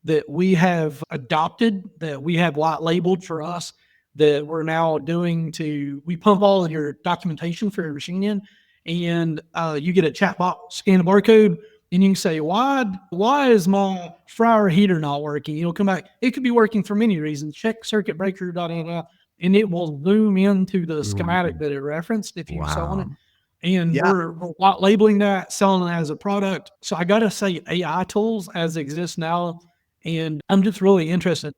that we have adopted, that we have white labeled for us, that we're now doing we pump all of your documentation for your machine in, and you get a chatbot, scan a barcode, and you can say, why is my fryer heater not working? It'll come back. It could be working for many reasons. Check circuit breaker, and it will zoom into the schematic that it referenced if you saw it. And we're white labeling that, selling it as a product. So I got to say AI tools as exist now. And I'm just really interested.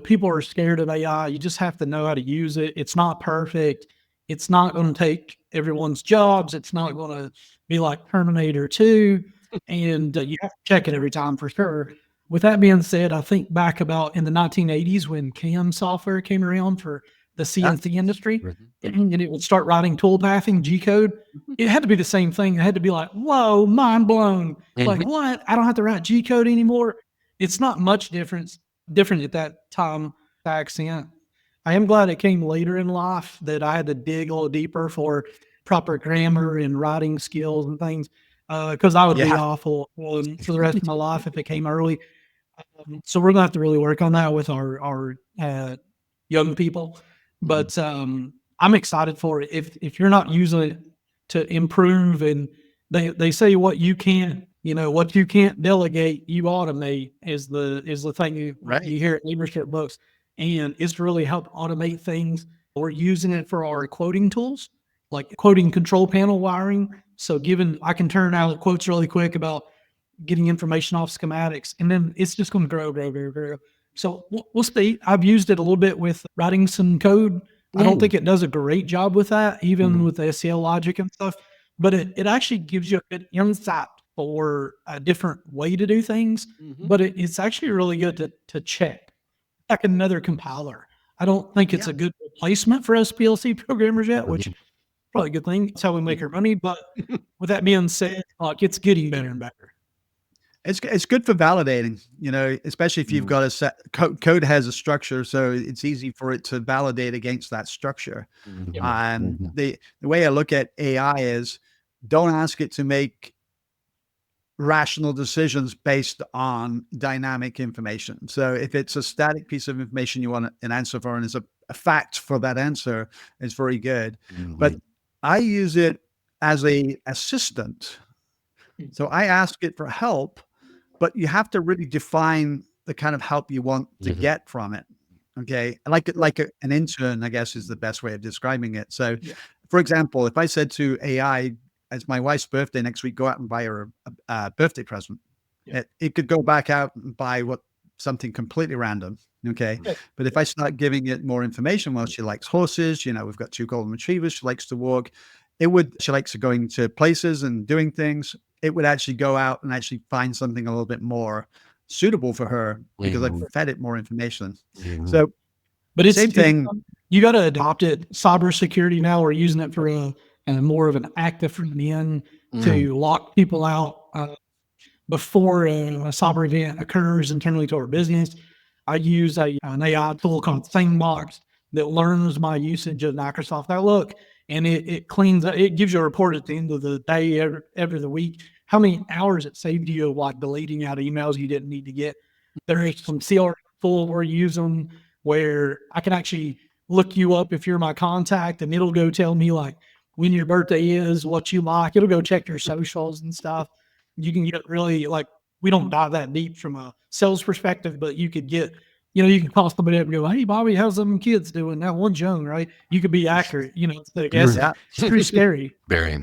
People are scared of AI. You just have to know how to use it. It's not perfect. It's not going to take everyone's jobs. It's not going to be like Terminator 2. And you have to check it every time for sure. With that being said, I think back about in the 1980s when CAM software came around for the CNC industry, and it would start writing toolpathing, G-code. It had to be the same thing. It had to be like, whoa, mind blown. Like, what? I don't have to write G-code anymore. It's not much different at that time accent. I am glad it came later in life that I had to dig a little deeper for proper grammar and writing skills and things, because I would be awful for the rest of my life if it came early. So we're gonna have to really work on that with our young people. But I'm excited for it. If you're not using it to improve, and they say what you can't delegate, you automate is the thing you hear at leadership books, and it's to really help automate things. We're using it for our quoting tools, like quoting control panel wiring. So I can turn out quotes really quick about getting information off schematics, and then it's just going to grow. So we'll see. I've used it a little bit with writing some code. I don't think it does a great job with that, even with the SCL logic and stuff, but it actually gives you a good insight for a different way to do things. But it's actually really good to check, like another compiler. I don't think it's a good replacement for us PLC programmers yet, which is probably a good thing. It's how we make our money. But with that being said, it's getting better and better. It's good for validating, especially if you've got a set code has a structure, so it's easy for it to validate against that structure. And the way I look at AI is, don't ask it to make rational decisions based on dynamic information. So if it's a static piece of information you want an answer for, and it's a fact for that answer, it's very good. But I use it as a assistant. So I ask it for help, but you have to really define the kind of help you want to get from it. Okay. An intern, I guess, is the best way of describing it. So for example, if I said to AI, it's my wife's birthday next week, go out and buy her a birthday present. It could go back out and buy something completely random. Okay. But if I start giving it more information, well, she likes horses, we've got 2 golden retrievers, she likes to walk. it would, she likes going to places and doing things. It would actually go out and actually find something a little bit more suitable for her because Mhm. I've fed it more information. Mhm. So But it's same thing. you got to adopt it. Cybersecurity now, we're using it for a more of an active front end to lock people out before a cyber event occurs internally to our business. I use an AI tool called ThinkPLC that learns my usage of Microsoft Outlook, and it cleans. It gives you a report at the end of the day, every the week, how many hours it saved you of like deleting out emails you didn't need to get. There is some CRM tool we're using where I can actually look you up if you're my contact, and it'll go tell me like when your birthday is, what you like. It'll go check your socials and stuff. You can get really like, we don't dive that deep from a sales perspective, but you could get, you can call somebody up and go, "Hey, Bobby, how's them kids doing?" That one's young, right? You could be accurate, I guess Yeah. it's pretty scary. Very.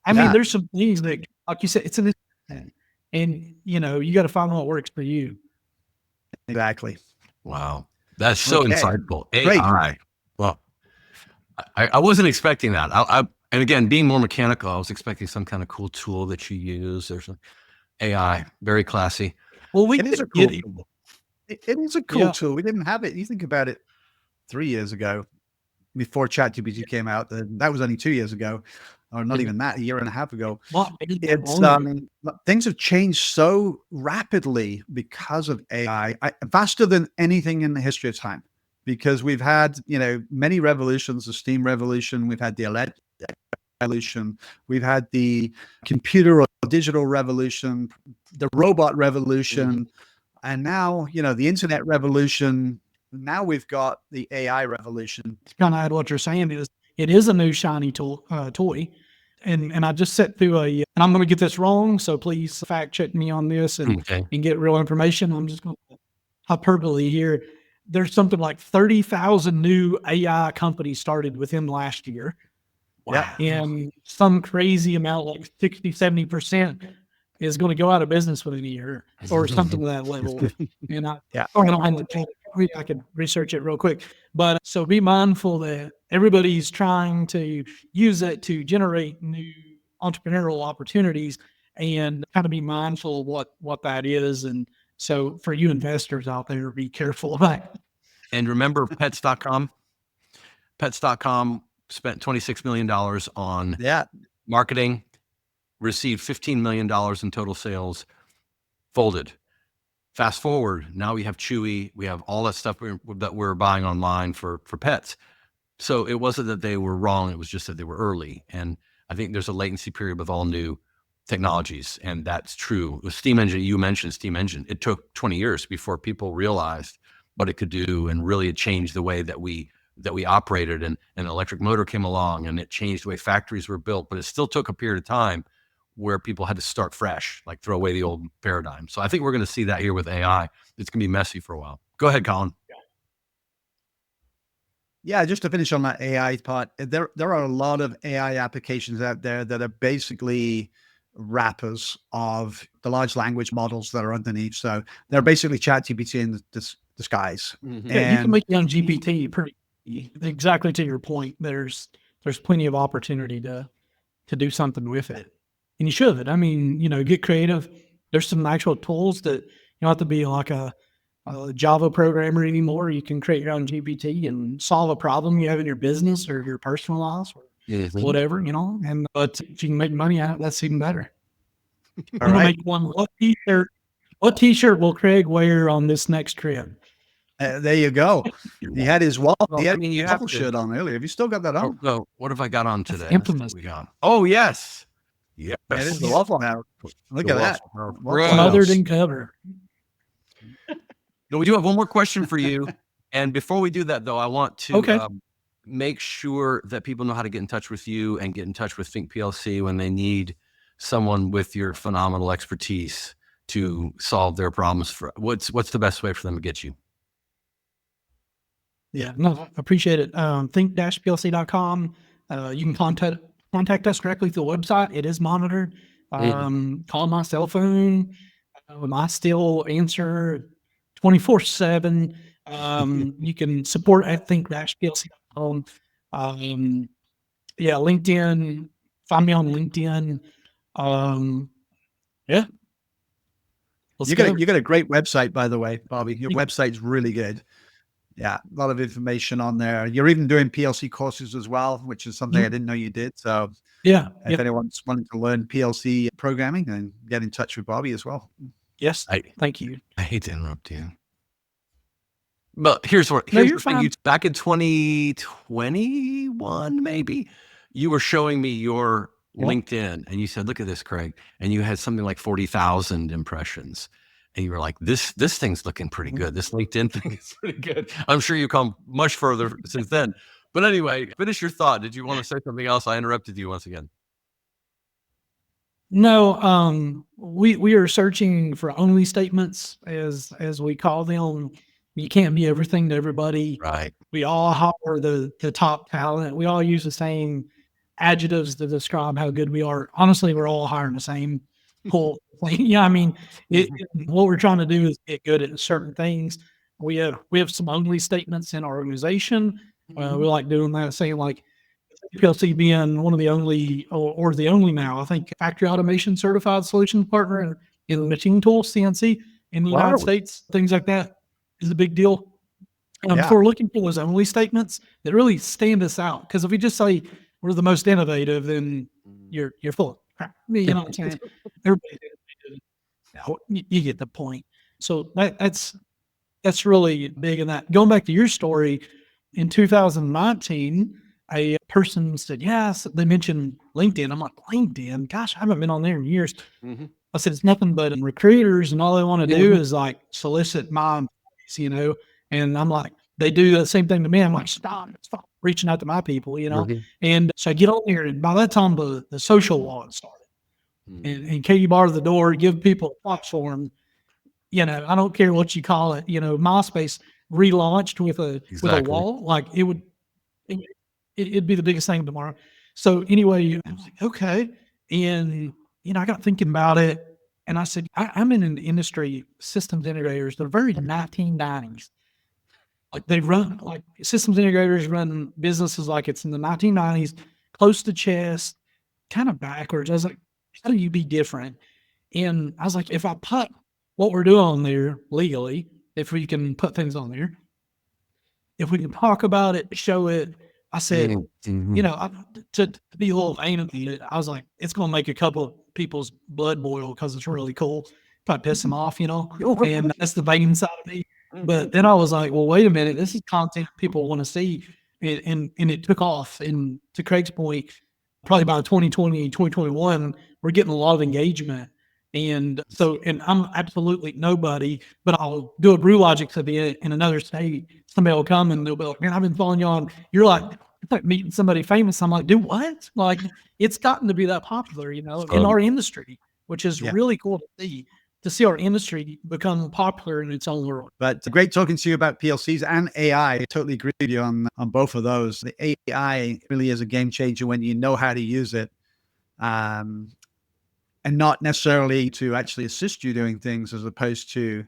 I mean, Yeah. there's some things that, like you said, it's an, and you got to find what works for you. Exactly. Wow. That's so Okay. insightful. Great. AI. Well, I wasn't expecting that. And again, being more mechanical, I was expecting some kind of cool tool that you use or some AI. Very classy. Well, we It is a get cool it. tool. It is a cool Yeah. tool. We didn't have it. You think about it, 3 years ago, before ChatGPT came out, that was only 2 years ago, or not even that, a year and a half ago. It's things have changed so rapidly because of AI, faster than anything in the history of time. Because we've had, many revolutions: the steam revolution, we've had the electric revolution, we've had the computer or digital revolution, the robot revolution, and now, the internet revolution. Now we've got the AI revolution. Kind of add what you're saying is it is a new shiny toy. And I just set through and I'm going to get this wrong, so please fact check me on this and Okay. get real information. I'm just going to hyperbole here. There's something like 30,000 new AI companies started within last year. Yeah. And some crazy amount, like 60, 70% is going to go out of business within a year or something to that level. And I don't have the, I could research it real quick. But so be mindful that everybody's trying to use it to generate new entrepreneurial opportunities, and kind of be mindful of what that is. And so for you investors out there, be careful about it. And remember pets.com? Pets.com spent $26 million on marketing, received $15 million in total sales, folded. Fast forward, now we have Chewy, we have all that stuff that we're buying online for pets. So it wasn't that they were wrong, it was just that they were early. And I think there's a latency period with all new technologies, and that's true. The steam engine, you mentioned steam engine, it took 20 years before people realized what it could do, and really it changed the way that we operated, and an electric motor came along and it changed the way factories were built, but it still took a period of time where people had to start fresh, like throw away the old paradigm. So I think we're going to see that here with AI. It's going to be messy for a while. Go ahead, Colin. Yeah, just to finish on that AI part, there are a lot of AI applications out there that are basically wrappers of the large language models that are underneath. So they're basically ChatGPT in disguise. Yeah, you can make your own GPT pretty exactly to your point. There's plenty of opportunity to do something with it. And you should. I mean, get creative. There's some actual tools that you don't have to be like a Java programmer anymore. You can create your own GPT and solve a problem you have in your business or your personal life or whatever, but if you can make money out of it, that's even better. I'm gonna make one. What t-shirt will Craig wear on this next trip? There you go. He had his waffle you have shirt on earlier. Have you still got that on? No, what have I got on today? Infamous. Oh, yes. Yes. Yeah, it is the waffle hour. Look at that. Smothered in cover. No, we do have one more question for you. And before we do that, though, I want to make sure that people know how to get in touch with you and get in touch with Think PLC when they need someone with your phenomenal expertise to solve their problems. What's the best way for them to get you? Yeah, no, appreciate it. Think-PLC.com. You can contact us directly through the website. It is monitored. Call my cell phone. I still answer 24/7. You can support at think-PLC.com. LinkedIn, Find me on LinkedIn. Yeah. You got a great website, by the way, Bobby. Your website's really good. Yeah, a lot of information on there. You're even doing PLC courses as well, which is something I didn't know you did. So yeah. if anyone's wanting to learn PLC programming, then get in touch with Bobby as well. Yes. Thank you. I hate to interrupt you. But here's the you're thing. fine. Back in 2021, maybe, you were showing me your LinkedIn and you said, look at this, Craig. And you had something like 40,000 impressions. And you were like, this thing's looking pretty good. This LinkedIn thing is pretty good. I'm sure you've come much further since then. But anyway, finish your thought. Did you want to say something else? I interrupted you once again. No, we are searching for only statements, as we call them. You can't be everything to everybody. Right. We all hire the top talent. We all use the same adjectives to describe how good we are. Honestly, we're all hiring the same pool. Yeah, I mean, what we're trying to do is get good at certain things. We have some only statements in our organization. We like doing that, saying like PLC being one of the only, or the only now, I think, factory automation certified solution partner in machine tools, CNC, in the United States. Things like that is a big deal. So we're looking for those only statements that really stand us out. Because if we just say we're the most innovative, then you're full of crap. You know what I'm saying? Everybody's innovative. You get the point. So that's really big in that. Going back to your story, in 2019, a person said, yes, they mentioned LinkedIn. I'm like, LinkedIn? Gosh, I haven't been on there in years. I said, it's nothing but recruiters, and all they want to do is like solicit my employees, you know? And I'm like, they do the same thing to me. I'm like, stop reaching out to my people, you know? And so I get on there, and by that time, the social wallet started. And Katie barred the door, give people a platform. You know, I don't care what you call it. You know, MySpace relaunched with a wall, like it'd be the biggest thing tomorrow. So anyway, I was like, okay. And, you know, I got thinking about it, and I said, I'm in an industry, systems integrators. They're very 1990s. Like they run, like systems integrators run businesses like it's in the 1990s, close to chest, kind of backwards. I was like, how do you be different? And I was like, if I put what we're doing on there legally, if we can put things on there, if we can talk about it, show it. I said, you know, to be a little vain of it, I was like, it's going to make a couple of people's blood boil because it's really cool. Probably piss them off, you know, and that's the vain side of me. But then I was like, well, wait a minute, this is content people want to see. And it took off. And to Craig's point, probably by 2020, 2021, we're getting a lot of engagement. And so, and I'm absolutely nobody, but I'll do a Brew Logics event in another state. Somebody will come and they'll be like, man, I've been following you on. You're like, it's like meeting somebody famous. I'm like, do what? Like, it's gotten to be that popular, you know, in our industry, which is really cool to see our industry become popular in its own world. But great talking to you about PLCs and AI. I totally agree with you on both of those. The AI really is a game changer when you know how to use it. And not necessarily to actually assist you doing things as opposed to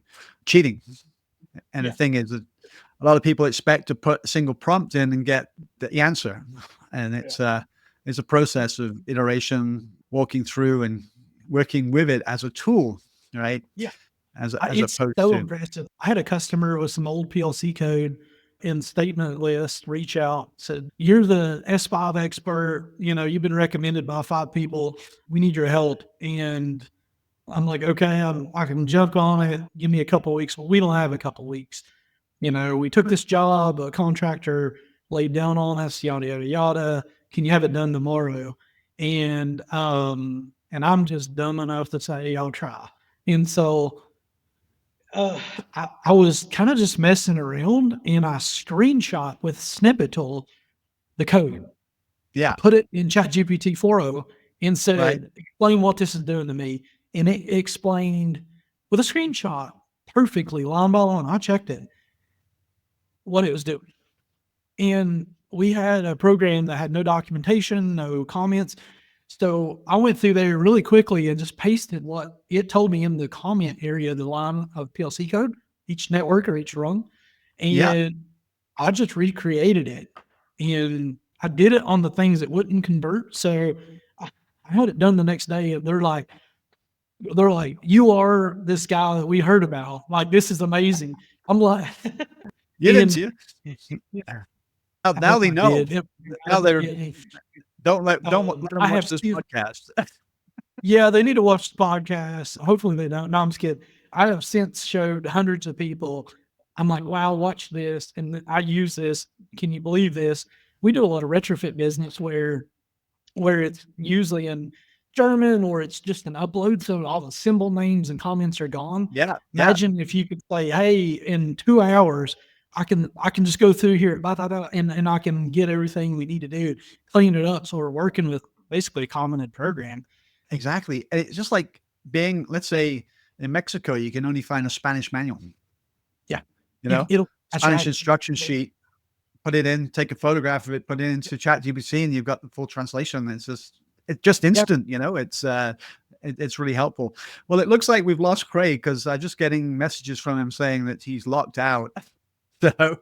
cheating. And the thing is that a lot of people expect to put a single prompt in and get the answer. And it's a process of iteration, walking through and working with it as a tool, right? Yeah. As it's opposed so to impressive. I had a customer with some old PLC code in statement list, reach out, said, you're the S5 expert, you know, you've been recommended by 5 people. We need your help. And I'm like, okay, I can jump on it. Give me a couple of weeks. Well, we don't have a couple of weeks. You know, we took this job, a contractor laid down on us, yada, yada, yada. Can you have it done tomorrow? And I'm just dumb enough to say, I'll try. And so I was kind of just messing around, and I screenshot with Snippet Tool the code. Yeah. I put it in ChatGPT 4.0 and said, explain what this is doing to me. And it explained with a screenshot perfectly, line by line. I checked it, what it was doing. And we had a program that had no documentation, no comments. So I went through there really quickly and just pasted what it told me in the comment area, the line of PLC code, each network or each rung. And I just recreated it. And I did it on the things that wouldn't convert. So I had it done the next day, and they're like, you are this guy that we heard about. Like, this is amazing. I'm like, You didn't and see it? I Now hope they I know. did. Now they're It- don't let I them watch have this still- podcast. Yeah, they need to watch the podcast. Hopefully they don't. No, I'm just kidding. I have since showed hundreds of people. I'm like, wow, watch this. And I use this. Can you believe this? We do a lot of retrofit business where it's usually in German or it's just an upload. So all the symbol names and comments are gone. Yeah. Imagine if you could say, hey, in 2 hours, I can just go through here and I can get everything we need to do, clean it up. So we're working with basically a commented program. Exactly. And it's just like being, let's say, in Mexico, you can only find a Spanish manual. Yeah. You know, That's Spanish right. instruction sheet, put it in, take a photograph of it, put it into ChatGPT, and you've got the full translation. It's just instant, you know, it's really helpful. Well, it looks like we've lost Craig because I'm just getting messages from him saying that he's locked out. So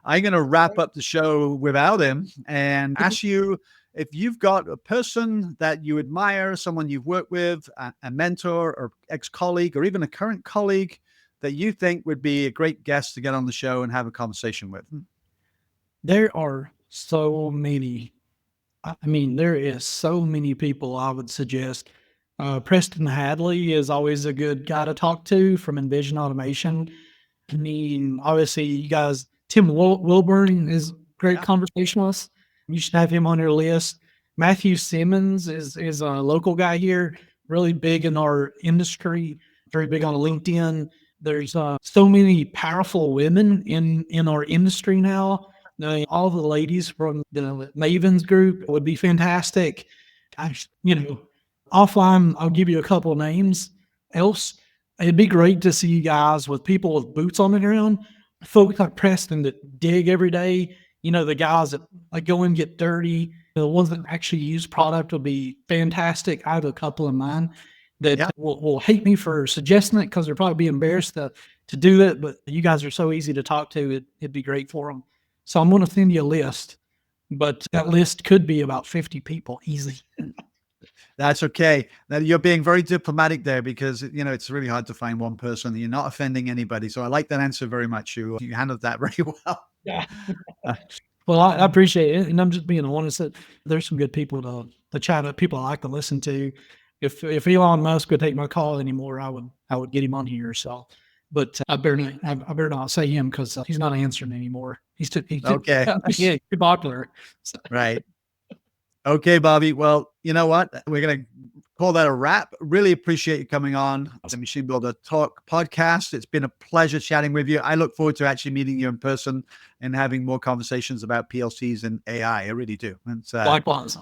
I'm going to wrap up the show without him and ask you if you've got a person that you admire, someone you've worked with, a mentor or ex-colleague, or even a current colleague that you think would be a great guest to get on the show and have a conversation with. There are so many. I mean, there is so many people I would suggest. Preston Hadley is always a good guy to talk to from Envision Automation. I mean, obviously, you guys, Tim Wilburn is a great conversationalist. You should have him on your list. Matthew Simmons is a local guy here, really big in our industry, very big on LinkedIn. There's so many powerful women in our industry now. All the ladies from the Mavens group would be fantastic. Offline, I'll give you a couple of names. Else, it'd be great to see you guys with people with boots on the ground, folks like Preston that dig every day. You know, the guys that like go and get dirty, the ones that actually use product will be fantastic. I have a couple of mine that will hate me for suggesting it because they'll probably be embarrassed to do that. But you guys are so easy to talk to. It'd be great for them. So I'm going to send you a list, but that list could be about 50 people easy. That's okay. Now, you're being very diplomatic there because, you know, it's really hard to find one person. You're not offending anybody. So I like that answer very much. You handled that very well. Yeah. Well, I appreciate it. And I'm just being honest that there's some good people to chat with, people I like to listen to. If Elon Musk would take my call anymore, I would get him on here. So, but I better not say him because he's not answering anymore. He's too popular. So. Right. Okay, Bobby. Well, you know what? We're going to call that a wrap. Really appreciate you coming on the Machine Builder Talk podcast. It's been a pleasure chatting with you. I look forward to actually meeting you in person and having more conversations about PLCs and AI. I really do. And likewise.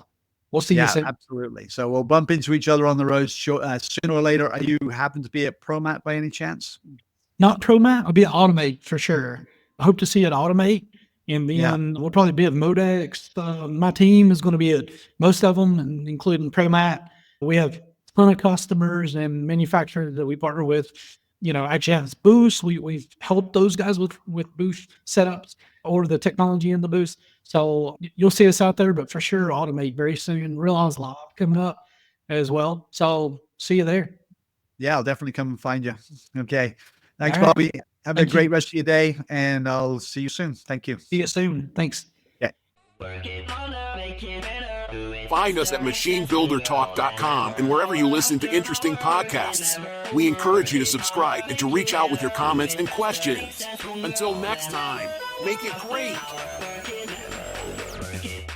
We'll see you soon. Absolutely. So we'll bump into each other on the road sooner or later. Are you happen to be at ProMat by any chance? Not ProMat. I'll be at Automate for sure. I hope to see you at Automate. And then we'll probably be at Modex. My team is going to be at most of them, including ProMat. We have a ton of customers and manufacturers that we partner with. You know, actually has booths. We've helped those guys with booth setups or the technology in the booth. So you'll see us out there, but for sure Automate very soon. Realize Live coming up as well. So see you there. Yeah, I'll definitely come and find you. Okay. Thanks, All right. Bobby. Have a great rest of your day, and I'll see you soon. Thank you. See you soon. Thanks. Yeah. Find us at machinebuildertalk.com and wherever you listen to interesting podcasts. We encourage you to subscribe and to reach out with your comments and questions. Until next time, make it great.